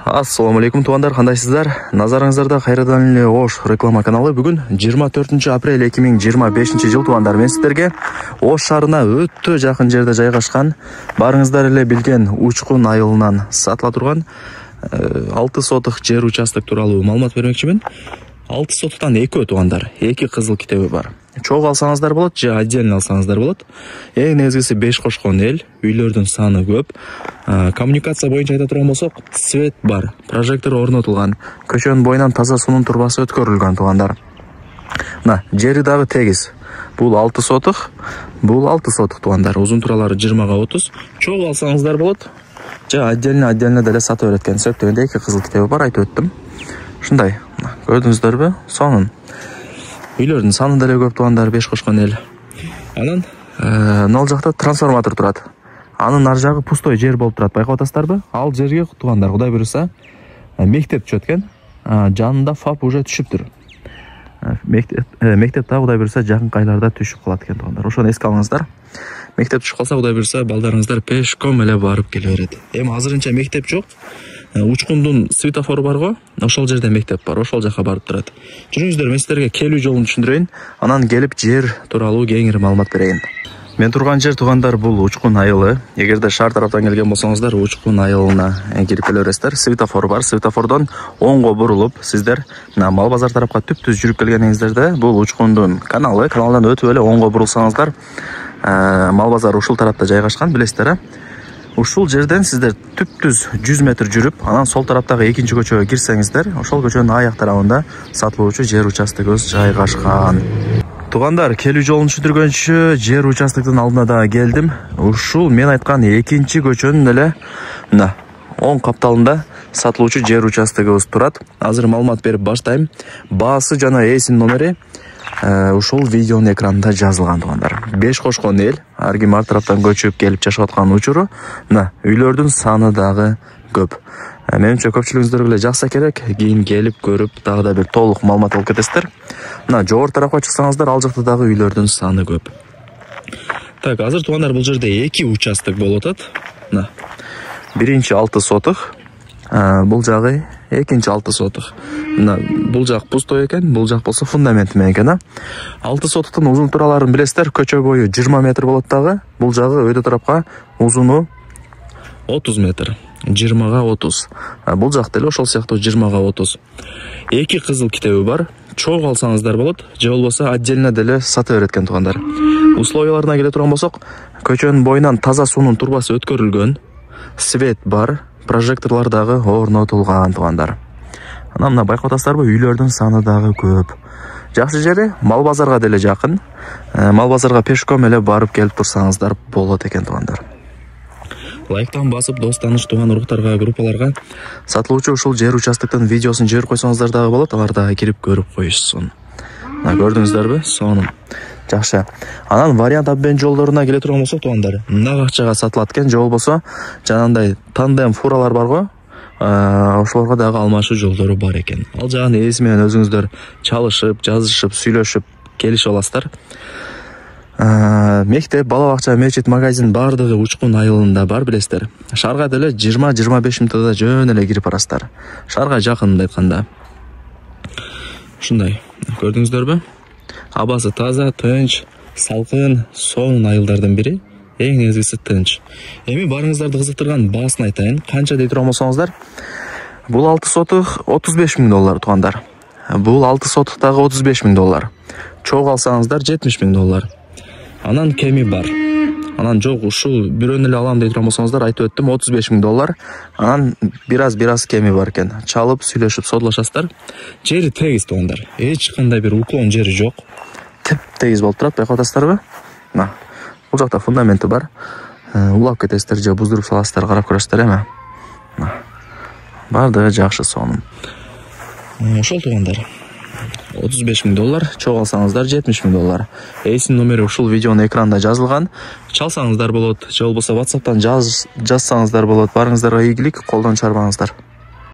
Ассаламу алейкум туугандар, кандайсыздар? Назарыңыздарда кайрадан эле Ош реклама каналы. Бүгүн 24 апрель 2025 жыл туугандар. Мен сиздерге Ош шаарына өтө жакын жерде жайгашкан, барыңыздар эле билген Учкун айылынан сатыла турган 6 сотық жер участок тууралуу маалымат бермекчимин. 6 сотуктан 2 туугандар, 2 кызыл китеби бар. Чогуу алсаңыздар болот же отдельно алсаңыздар болот. Эң негизгиси 5 кошкон эл, үйлөрдүн саны көп. Коммуникация боюнча айта турган болсок, свет бар, прожектор орнотулган, көчөнүн боюнан таза суунун турбасы өткөрүлгөн туугандар. Жери дагы тегиз. Бул 6 сотық, бул 6 сотық туугандар. Узун туралары 20га 30. Чогуу алсаңыздар болот. Же отдельно деле сатып берет экен. Сөктөгөндө 2 кызыл китеби бар, айтып өттүм. Ушундай. Көрдүңүздөрбү? Сонун. Үйлөрдүн саны деле көп туугандар, 5 кошкон эл. Анан нол жакта трансформатор турат. Анын ар жагы пустой жер болуп турат, байкап атасыздарбы? Ал жерге туугандар, Кудай буйруса, мектеп түшөт экен. Жанында ФАП уже түшүптүр. Мектеп да Кудай буйруса жакын айларда түшүп калат экен туугандар. Ошону эске алыңыздар. Мектеп түшүп калса, Кудай буйруса, балдарыңыздар пешком эле барып келе берет. Эми азырынча мектеп жок. Учкундун светофору барго, ошол жерде мектеп бар, ошол жака барып турат. Жүрүңүздөр, мен сиздерге келүү жолун түшүндүрөйүн, анан келип жер тууралуу кеңири маалымат берейин. Мен турган жер туугандар бул Учкун айылы. Эгерде шаар тараптан келген болсоңуздар, Учкун айылына кирип келе бересиздер. Светофор бар, светофордон оңго бурулуп, сиздер Мал базар тарапка түп-түз жүрүп келгениңиздерде, бул Учкундун каналдан өтүп эле оңго бурулсаңыздар, Мал базар ушул тарапта жайгашкан, билесиздер, Ушул жерден сиздер түп-түз 100 метр жүрүп, анан сол тараптагы экинчи көчөгө кирсеңиздер, ошол көчөнүн аяк тарабында сатылуучу жер участогубуз жайгашкан. Туугандар, келүү жолун түшүндүргөнчү жер участоктун алдына да келдим. Ушул мен айткан экинчи көчөнүн эле оң капталында сатылуучу жер участогубуз турат. Азыр маалымат берип баштайм. Баасы жана ээсинин номери ушул видеонун экранында жазылган туугандар. 5 кошкон эл, ар ким ар тараптан көчүп келип жашап аткан учуру, үйлөрдүн саны дагы көп. Менимче көпчүлүгүңүздөр эле жакса керек, кийин келип көрүп, дагы да бир толук маалымат алып кетесиздер. Жогору тарапка чыксаңыздар, ал жакта дагы үйлөрдүн саны көп. Так, азыр туугандар, бул жерде 2 участок болуп атат. Биринчи 6 сотық, бул жагы экинчи 6 сотық. Бул жак пустой экен, бул жак болсо фундаменти менен экен. 6 сотуктун узун тураларын билесиздер, көчө бою 20 метр болот дагы. Бул жагы өйдө тарапка узуну 30 метр. 20га 30. Бул жак деле ошол сыяктуу 20га 30. 2 кызыл китеби бар. Чогуу алсаңыздар болот, же болбосо отдельно деле сата берет экен туугандар. Условияларына келе турган болсок, көчөнүн боюнан таза суунун турбасы өткөрүлгөн, свет бар, прожекторлор дагы орнотулган туугандар. Анан байкап атасыздарбы, үйлөрдүн саны дагы көп. Жакшы жери Мал базарга деле жакын. Мал базарга пешком эле барып келип турсаңыздар болот экен туугандар. Лайктан басып, дос таныш тууган уруктарга, группаларга сатылуучу ушул жер участоктун видеосун жиберип койсоңуздар дагы болот, алар дагы кирип көрүп коюшсун. Көрдүңүздөрбү? Сонун. Жакшы. Анан вариант обмен жолдоруна келе турган болсок туугандар, мына акчага сатылат экен, же болбосо жанагындай тандем фуралар барго, ошолорго дагы алмашуу жолдору бар экен. Ал жагын ээси менен өзүңүздөр чалышып, жазышып, сүйлөшүп келишип аласыздар. Мектеп, бала бакча, мечит, магазин бардыгы Учкун айылында бар, билесиздер. Шаарга деле 20-25 мүнөттө жөн эле кирип барасыздар. Шаарга жакын айтканда. Ушундай. Көрдүңүздөрбү? Абасы таза, тынч, салкын, сонун айылдардын бири. Эң негизгиси тынч. Эми барыңыздарды кызыктырган баасын айтайын. Канча дей турган болсоңуздар? Бул 6 сотық 35 000 доллар туугандар. Бул 6 сотуктагы 35 000 доллар. Чогуу алсаңыздар 70 000 доллар. Анан кеми бар. Анан жок, ушул бирөөнү эле алам дей турган болсоңуздар, айтып өттүм, 35 000 доллар. Анан бир аз кеми бар экен. Чалып, сүйлөшүп, содулашасыздар. Жери тегиз туугандар. Эч кандай бир уклон жери жок. Тегиз болуп турат, байкап атасыздарбы? Бул жакта фундаменти бар. Улап кетесиздер же буздуруп саласыздар, карап көрөсүздөр эми. Бардыгы жакшы, сонун. Ошол туугандар. 35 000 доллар, чогуу алсаңыздар 70 000 доллар. Ээсинин номери ушул видеонун экранында жазылган. Чалсаңыздар болот, же болбосо WhatsApp'тан жазсаңыздар болот. Барыңыздарга ийгилик, колдон чарбаңыздар.